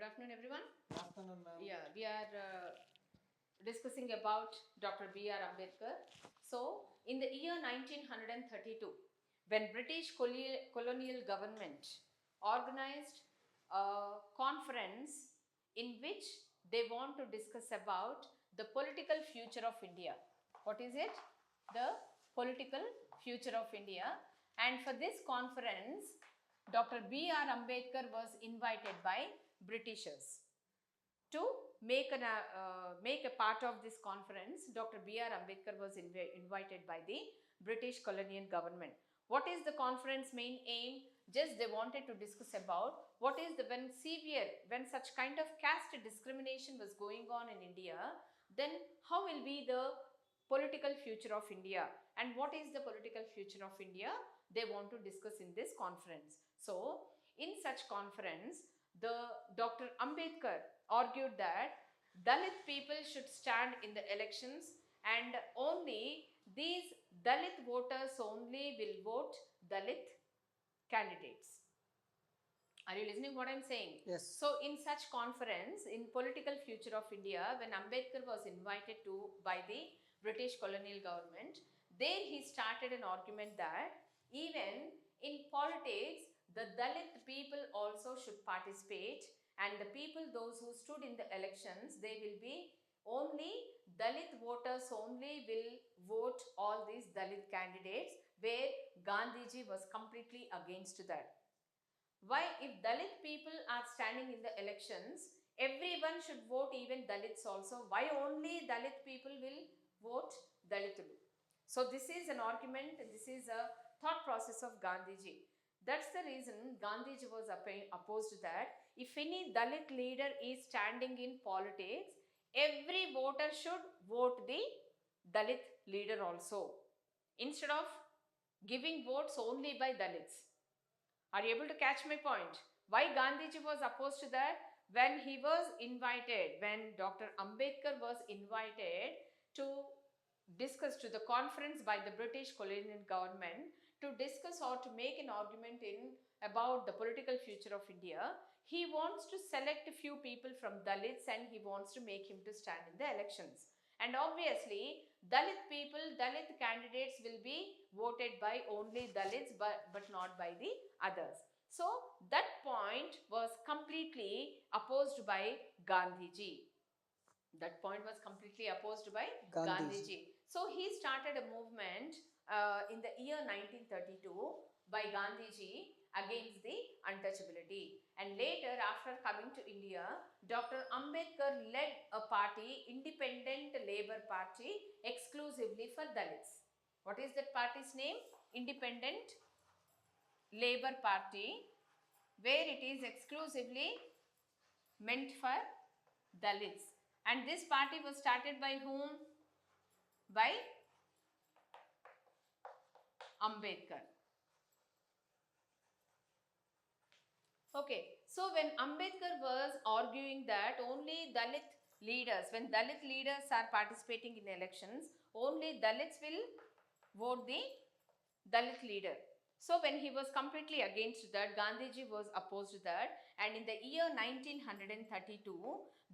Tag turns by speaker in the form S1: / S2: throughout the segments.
S1: afternoon, everyone.
S2: Afternoon, ma'am.
S1: Yeah, we are discussing about Dr. B.R. Ambedkar. So, in the year 1932, when British colonial government organized a conference in which they want to discuss about the political future of India. What is it? The political future of India. And for this conference, Dr. B.R. Ambedkar was invited by Britishers. To make a part of this conference, Dr. B.R. Ambedkar was invited by the British colonial government. What is the conference main aim? Just they wanted to discuss about what is when such kind of caste discrimination was going on in India, then how will be the political future of India, and what is the political future of India they want to discuss in this conference. So, in such conference, the Dr. Ambedkar argued that Dalit people should stand in the elections, and only these Dalit voters only will vote Dalit candidates. Are you listening what I am saying?
S2: Yes.
S1: So, in such conference, in political future of India, when Ambedkar was invited to by the British colonial government, there he started an argument that even in politics, the Dalit people also should participate, and the people, those who stood in the elections, they will be only Dalit voters only will vote all these Dalit candidates, where Gandhiji was completely against that. Why, if Dalit people are standing in the elections, everyone should vote, even Dalits also. Why only Dalit people will vote Dalitulu? So this is an argument, this is a thought process of Gandhiji. That's the reason Gandhiji was opposed to that. If any Dalit leader is standing in politics, every voter should vote the Dalit leader also, instead of giving votes only by Dalits. Are you able to catch my point? Why Gandhiji was opposed to that? When he was invited, when Dr. Ambedkar was invited to discuss to the conference by the British colonial government to discuss or to make an argument in about the political future of India, he wants to select a few people from Dalits and he wants to make him to stand in the elections. And obviously, Dalit people, Dalit candidates will be voted by only Dalits but not by the others. So, that point was completely opposed by Gandhiji. That point was completely opposed by Gandhiji. So, he started a movement in the year 1932 by Gandhiji against the untouchability. And later, after coming to India, Dr. Ambedkar led a party, Independent Labour Party, exclusively for Dalits. What is that party's name? Independent Labour Party, where it is exclusively meant for Dalits. And this party was started by whom? By Ambedkar. Okay, so when Ambedkar was arguing that only Dalit leaders, when Dalit leaders are participating in elections, only Dalits will vote the Dalit leader. So when he was completely against that, Gandhiji was opposed to that, and in the year 1932,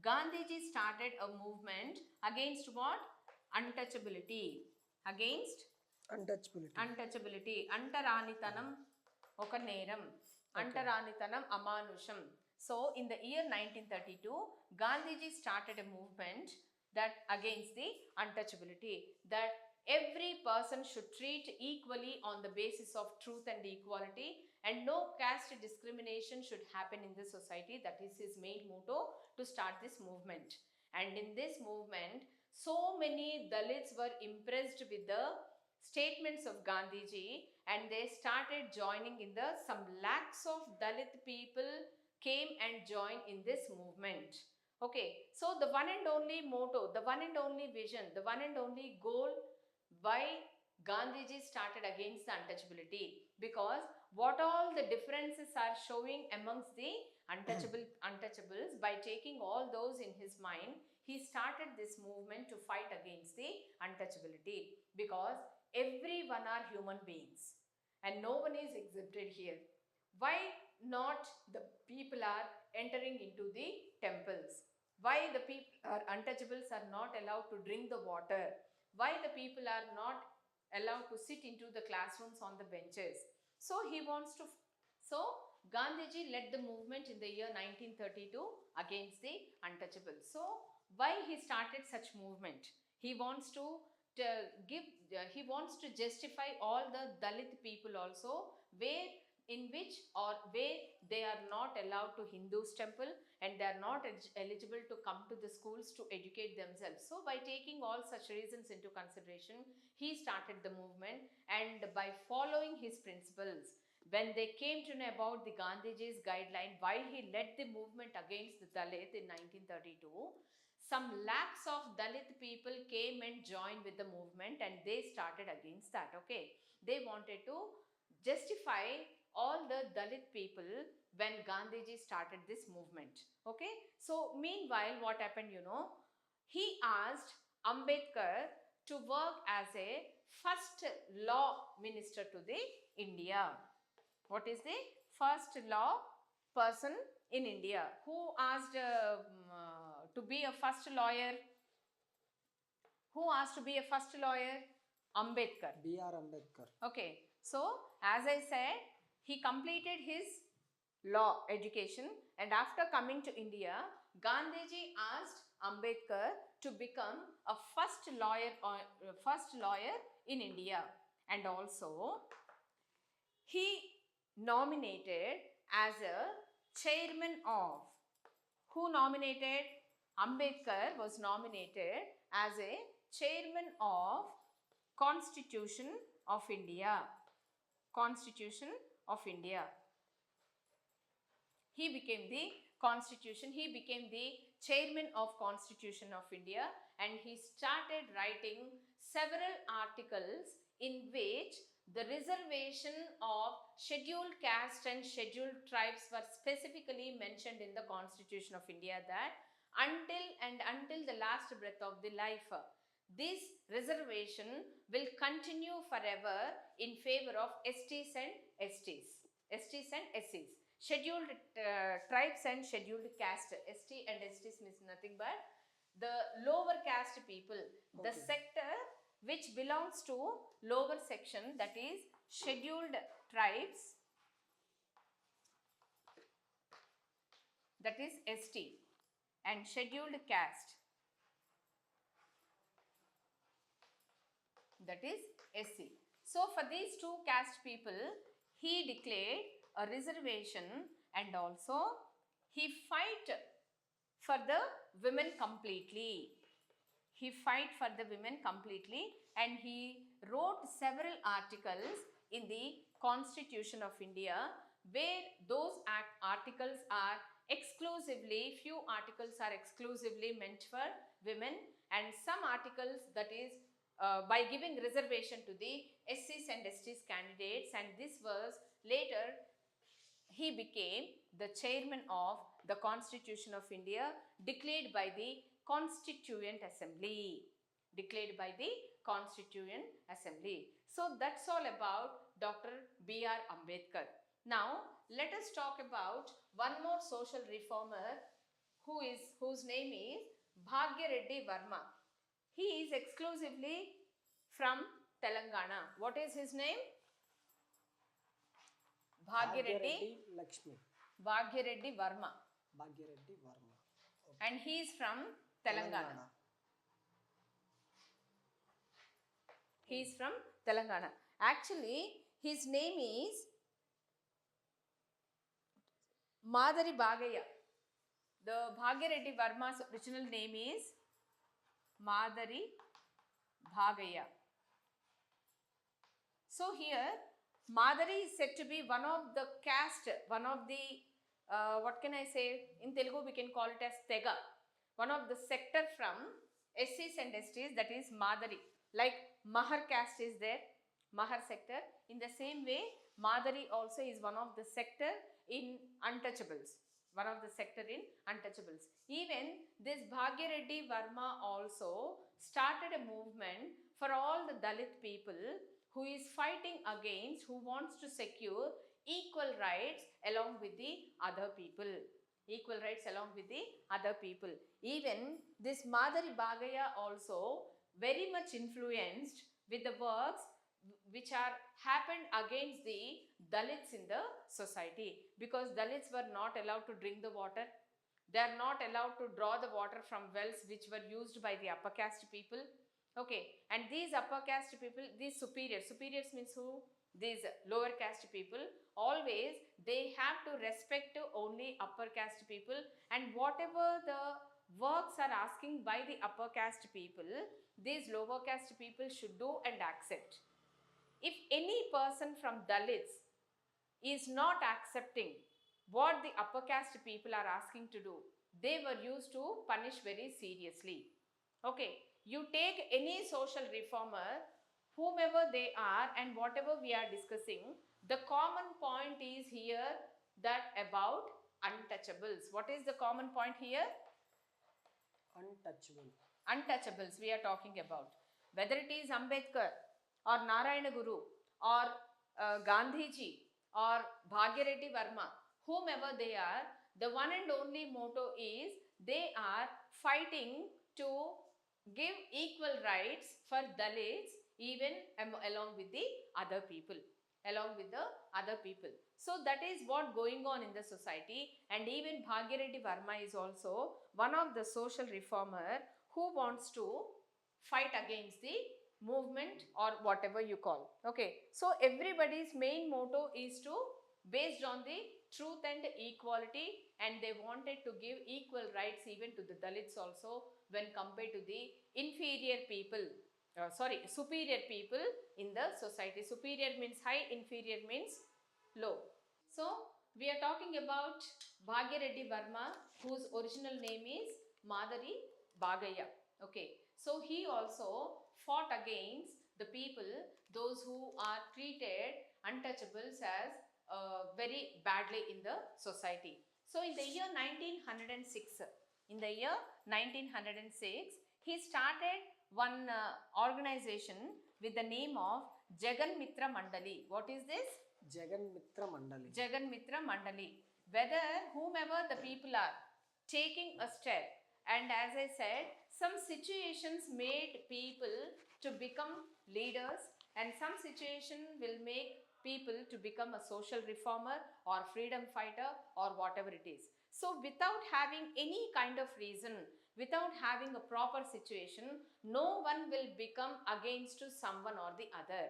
S1: Gandhiji started a movement against what? Untouchability. Against
S2: Untouchability.
S1: Antaranitanam oka neram. Antaranitanam amanusham. So in the year 1932, Gandhiji started a movement that against the untouchability, that every person should treat equally on the basis of truth and equality, and no caste discrimination should happen in the society. That is his main motto to start this movement. And in this movement, so many Dalits were impressed with the statements of Gandhiji, and they started joining in the, some lakhs of Dalit people came and joined in this movement. Okay, so the one and only motto, the one and only vision, the one and only goal why Gandhiji started against the untouchability, because what all the differences are showing amongst the untouchables, by taking all those in his mind, he started this movement to fight against the untouchability, because everyone are human beings and no one is exempted here. Why not the people are entering into the temples, why the people are untouchables are not allowed to drink the water, why the people are not allowed to sit into the classrooms on the benches. So he wants to, so Gandhiji led the movement in the year 1932 against the untouchables. So why he started such movement? He wants to he wants to justify all the Dalit people also, where in which or where they are not allowed to Hindus temple and they are not eligible to come to the schools to educate themselves. So by taking all such reasons into consideration, he started the movement, and by following his principles, when they came to know about the Gandhiji's guideline while he led the movement against the Dalit in 1932, some lakhs of Dalit people came and joined with the movement, and they started against that. Okay, they wanted to justify all the Dalit people when Gandhiji started this movement. Okay, so meanwhile what happened, he asked Ambedkar to work as a first law minister to the India. What is the first law person in India? Who asked to be a first lawyer? Who asked to be a first lawyer? Ambedkar.
S2: B.R. Ambedkar.
S1: Okay, so as I said, he completed his law education, and after coming to India, Gandhiji asked Ambedkar to become a first lawyer in India, and also he nominated as a chairman of, who nominated? Ambedkar was nominated as a chairman of Constitution of India. Constitution of India. He became the chairman of Constitution of India, and he started writing several articles in which the reservation of scheduled caste and scheduled tribes were specifically mentioned in the Constitution of India, that until the last breath of the life, this reservation will continue forever in favor of STs and STs. Scheduled tribes and scheduled caste. ST and STs means nothing but the lower caste people. The sector which belongs to lower section, that is scheduled tribes, that is ST, and scheduled caste, that is SC. So for these two caste people, he declared a reservation, and also he fight for the women completely. He fight for the women completely, and he wrote several articles in the Constitution of India, where those articles are exclusively, few articles are exclusively meant for women, and some articles, that is by giving reservation to the SCs and STs candidates, and this was later he became the chairman of the Constitution of India, declared by the Constituent Assembly. Declared by the Constituent Assembly. So that's all about Dr. B.R. Ambedkar. Now let us talk about one more social reformer whose name is Bhagya Varma. He is exclusively from Telangana. What is his name? Bhagya
S2: Lakshmi.
S1: Bhagya Varma.
S2: Bhagya Varma. Okay.
S1: And he is from Telangana. He is from Telangana. Actually, his name is Madari Bhagaya. The Bhagya Varma's original name is Madari Bhagaya. So here, Madari is said to be one of the caste, one of the, what can I say, in Telugu we can call it as Tega. One of the sector from SCs and STs, that is Madari. Like Mahar caste is there, Mahar sector. In the same way, Madari also is one of the sector in untouchables. One of the sector in untouchables. Even this Bhagya Varma also started a movement for all the Dalit people who is fighting against, who wants to secure equal rights along with the other people. equal rights along with the other people. Even this Madari Bagaya also very much influenced with the works which are happened against the Dalits in the society, because Dalits were not allowed to drink the water. They are not allowed to draw the water from wells which were used by the upper caste people. Okay, and these upper caste people, these superiors means who? These lower caste people, always they have to respect only upper caste people, and whatever the works are asking by the upper caste people, these lower caste people should do and accept. If any person from Dalits is not accepting what the upper caste people are asking to do, they were used to punish very seriously. Okay, you take any social reformer, whomever they are, and whatever we are discussing, the common point is here that about untouchables. What is the common point here?
S2: Untouchable.
S1: Untouchables we are talking about. Whether it is Ambedkar or Narayana Guru or Gandhiji or Bhagyareddy Verma, whomever they are, the one and only motto is they are fighting to give equal rights for Dalits even along with the other people. So that is what going on in the society, and even Bhagyareddy Verma is also one of the social reformer who wants to fight against the movement or whatever you call. Okay, so everybody's main motto is to based on the truth and equality, and they wanted to give equal rights even to the Dalits also when compared to the inferior people, superior people in the society. Superior means high, inferior means low. So we are talking about Bhagyareddy Verma, whose original name is Madari Bagaya. Okay, so he also fought against the people, those who are treated untouchables as very badly in the society. So in the year 1906, he started one organization with the name of Jagan Mitra Mandali. What is this?
S2: Jagan Mitra Mandali.
S1: Jagan Mitra Mandali. Whether whomever the people are taking a step, and as I said, some situations made people to become leaders, and some situation will make people to become a social reformer or freedom fighter or whatever it is. So without having any kind of reason, without having a proper situation, no one will become against to someone or the other.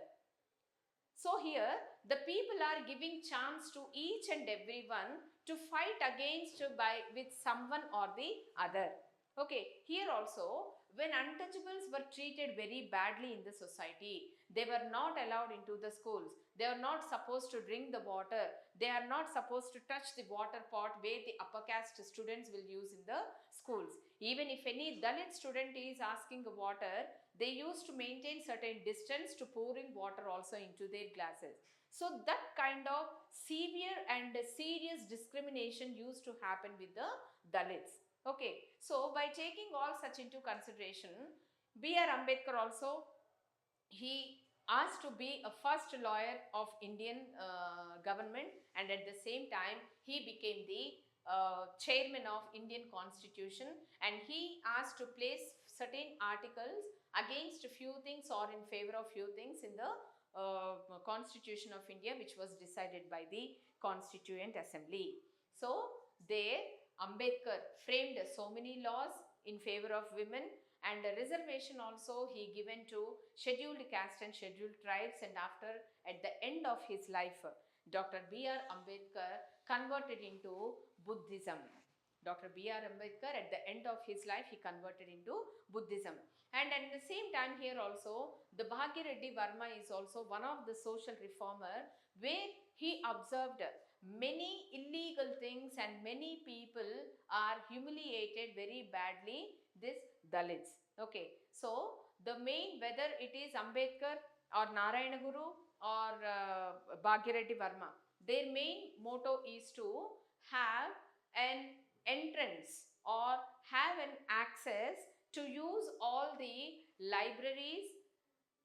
S1: So here the people are giving chance to each and everyone to fight against with someone or the other. Okay, here also when untouchables were treated very badly in the society, they were not allowed into the schools. They are not supposed to drink the water. They are not supposed to touch the water pot where the upper caste students will use in the schools. Even if any Dalit student is asking water, they used to maintain certain distance to pouring water also into their glasses. So that kind of severe and serious discrimination used to happen with the Dalits. Okay, so by taking all such into consideration, B.R. Ambedkar also, he asked to be a first lawyer of Indian government, and at the same time he became the chairman of Indian Constitution, and he asked to place certain articles against a few things or in favor of few things in the Constitution of India, which was decided by the Constituent Assembly. So there Ambedkar framed so many laws in favor of women, and a reservation also he given to scheduled caste and scheduled tribes, and after at the end of his life, Dr. B.R. Ambedkar converted into Buddhism. Dr. B.R. Ambedkar at the end of his life he converted into Buddhism. And at the same time here also the Bhagyareddy Verma is also one of the social reformer, where he observed many illegal things and many people are humiliated very badly, this Dalits. Okay, so the main, whether it is Ambedkar or Narayana Guru or Bhagyareddy Verma, their main motto is to have an entrance or have an access to use all the libraries,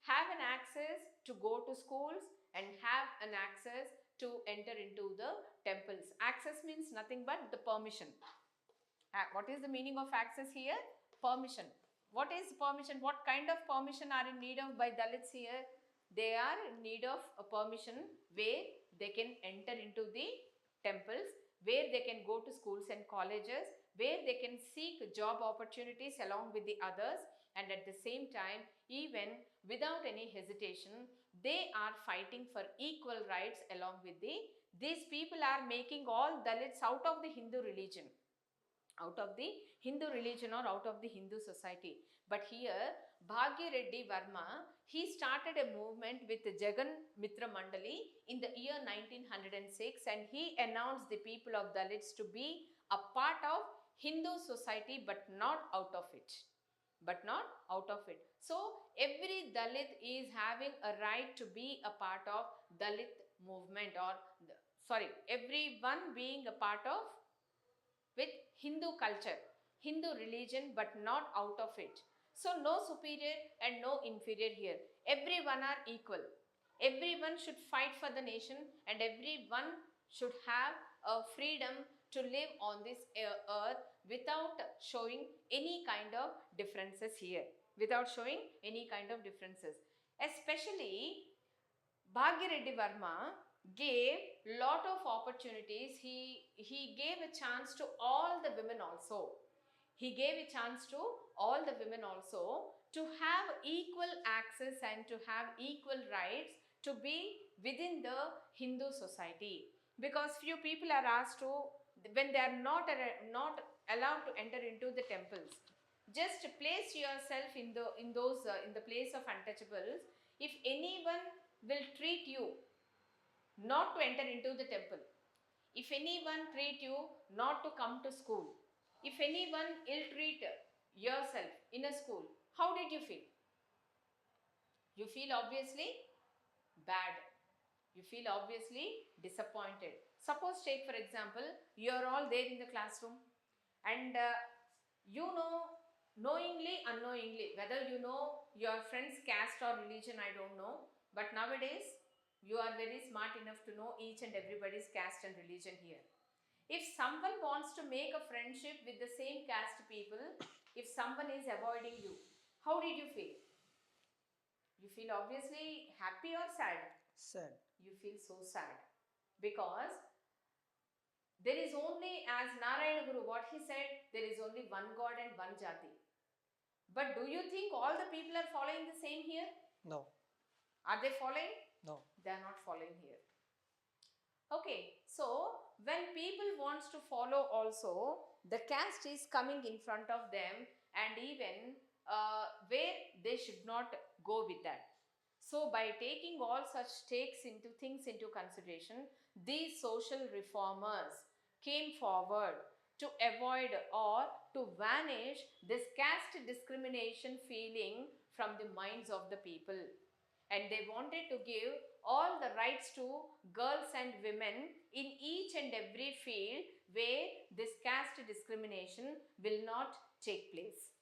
S1: have an access to go to schools, and have an access to enter into the temples. Access means nothing but the permission. What is the meaning of access here? Permission. What is permission? What kind of permission are in need of by Dalits here? They are in need of a permission where they can enter into the temples, where they can go to schools and colleges, where they can seek job opportunities along with the others, and at the same time, even without any hesitation, they are fighting for equal rights along with these people are making all Dalits out of the Hindu religion, out of the Hindu religion or out of the Hindu society. But here, Bhagya Reddy Verma, he started a movement with Jagan Mitra Mandali in the year 1906, and he announced the people of Dalits to be a part of Hindu society but not out of it. But not out of it. So, every Dalit is having a right to be a part of Dalit movement, or everyone being a part of with Hindu culture, Hindu religion, but not out of it. So no superior and no inferior here. Everyone are equal. Everyone should fight for the nation, and everyone should have a freedom to live on this earth without showing any kind of differences here. Without showing any kind of differences. Especially Bhagya Reddy Verma gave lot of opportunities. He gave a chance to all the women also. He gave a chance to all the women also to have equal access and to have equal rights to be within the Hindu society. Because few people are asked to, when they are not allowed to enter into the temples, just place yourself in the place of untouchables. If anyone will treat you not to enter into the temple, if anyone treat you not to come to school, if anyone ill treat yourself in a school, how did you feel? You feel obviously bad. You feel obviously disappointed. Suppose take for example, you are all there in the classroom, and you know, knowingly, unknowingly, whether you know your friend's caste or religion, I don't know, but nowadays you are very smart enough to know each and everybody's caste and religion here. If someone wants to make a friendship with the same caste people, if someone is avoiding you, how did you feel? You feel obviously happy or sad?
S2: Sad.
S1: You feel so sad, because there is only, as Narayana Guru, what he said, there is only one God and one Jati. But do you think all the people are following the same here?
S2: No.
S1: Are they following?
S2: No.
S1: They are not following here. Okay, so when people wants to follow also, the caste is coming in front of them, and even where they should not go with that. So by taking all such things into consideration, these social reformers came forward to avoid or to vanish this caste discrimination feeling from the minds of the people. And they wanted to give all the rights to girls and women in each and every field where this caste discrimination will not take place.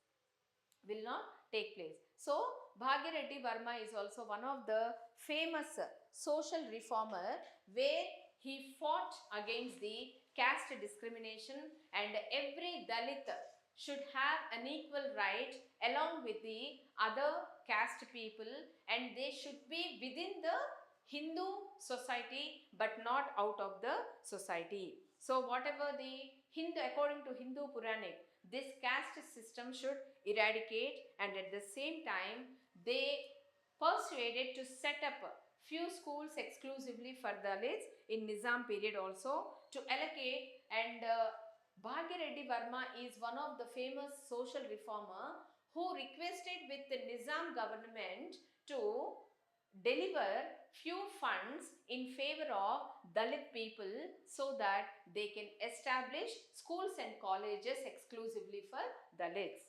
S1: Will not take place. So, Bhagya Reddy Verma is also one of the famous social reformer where he fought against the caste discrimination, and every Dalit should have an equal right along with the other caste people, and they should be within the Hindu society but not out of the society. So whatever the Hindu, according to Hindu Puranic, this caste system should eradicate, and at the same time they persuaded to set up few schools exclusively for Dalits in Nizam period also to allocate, and Bhagya Reddy Verma is one of the famous social reformer who requested with the Nizam government to deliver few funds in favor of Dalit people so that they can establish schools and colleges exclusively for Dalits.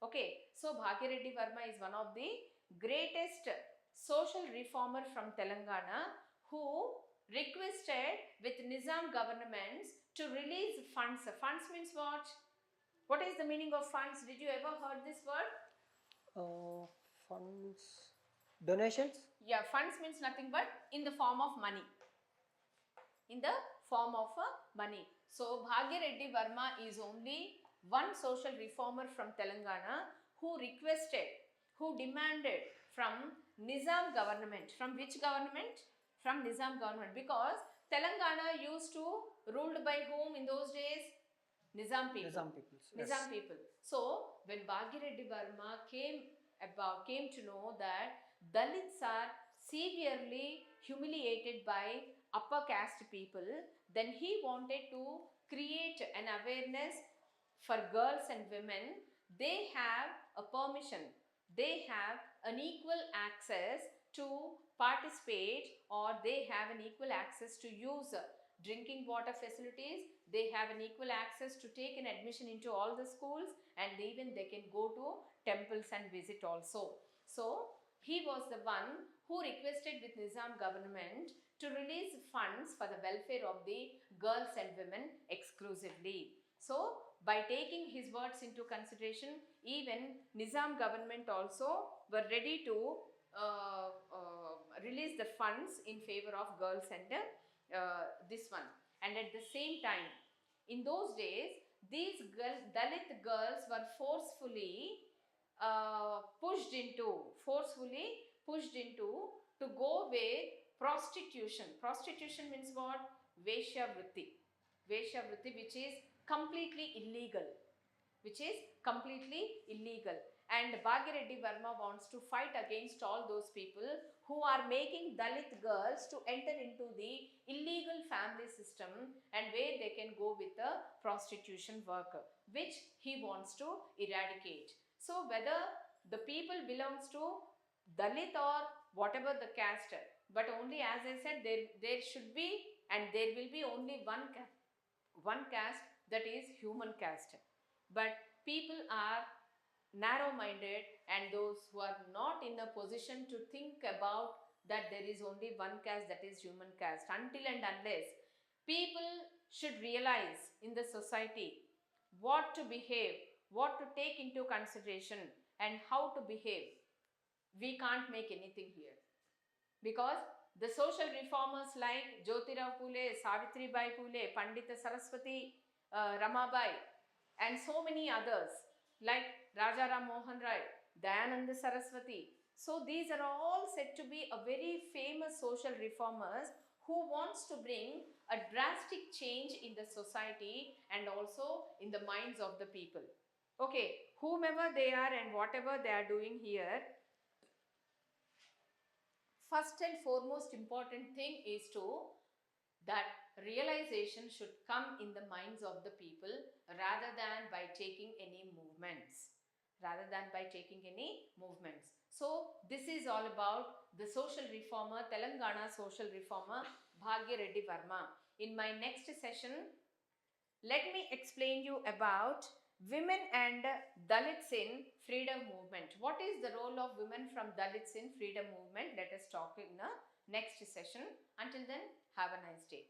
S1: Okay, so Bhagya Reddy Verma is one of the greatest social reformer from Telangana who requested with Nizam governments to release funds. Funds means what? What is the meaning of funds? Did you ever heard this word?
S2: Funds. Donations?
S1: Yeah, funds means nothing but in the form of money. in the form of money. So Bhagya Reddy Verma is only one social reformer from Telangana who requested, who demanded from Nizam government. From which government? From Nizam government, because Telangana used to ruled by whom in those days? Nizam people.
S2: Nizam people.
S1: Nizam people. So when Bhagya Reddy Verma came to know that Dalits are severely humiliated by upper caste people, then he wanted to create an awareness for girls and women. They have a permission, they have an equal access to participate, or they have an equal access to use drinking water facilities, they have an equal access to take an admission into all the schools, and even they can go to temples and visit also. So he was the one who requested with Nizam government to release funds for the welfare of the girls and women exclusively. So by taking his words into consideration, even Nizam government also were ready to release the funds in favor of girls and this one. And at the same time, in those days, these Dalit girls were forcefully pushed into to go with prostitution. Prostitution means what? Veshya Vritti. Veshya Vritti, which is completely illegal. And Bhagya Reddy Verma wants to fight against all those people who are making Dalit girls to enter into the illegal family system, and where they can go with the prostitution work, which he wants to eradicate. So whether the people belongs to Dalit or whatever the caste, but only, as I said, there should be and there will be only one caste, that is human caste. But people are narrow-minded, and those who are not in a position to think about that there is only one caste, that is human caste. Until and unless people should realize in the society what to behave, what to take into consideration, and how to behave, we can't make anything here. Because the social reformers like Jyotirao Phule, Savitribai Phule, Pandita Saraswati, Ramabai, and so many others like Raja Ram Mohan Rai, Dayananda Saraswati. So these are all said to be a very famous social reformers who wants to bring a drastic change in the society and also in the minds of the people. Okay, whomever they are and whatever they are doing here, first and foremost important thing is that realization should come in the minds of the people rather than by taking any movements. So this is all about the social reformer, Telangana social reformer Bhagya Reddy Verma. In my next session, let me explain you about women and Dalits in freedom movement. What is the role of women from Dalits in freedom movement? Let us talk in the next session. Until then, have a nice day.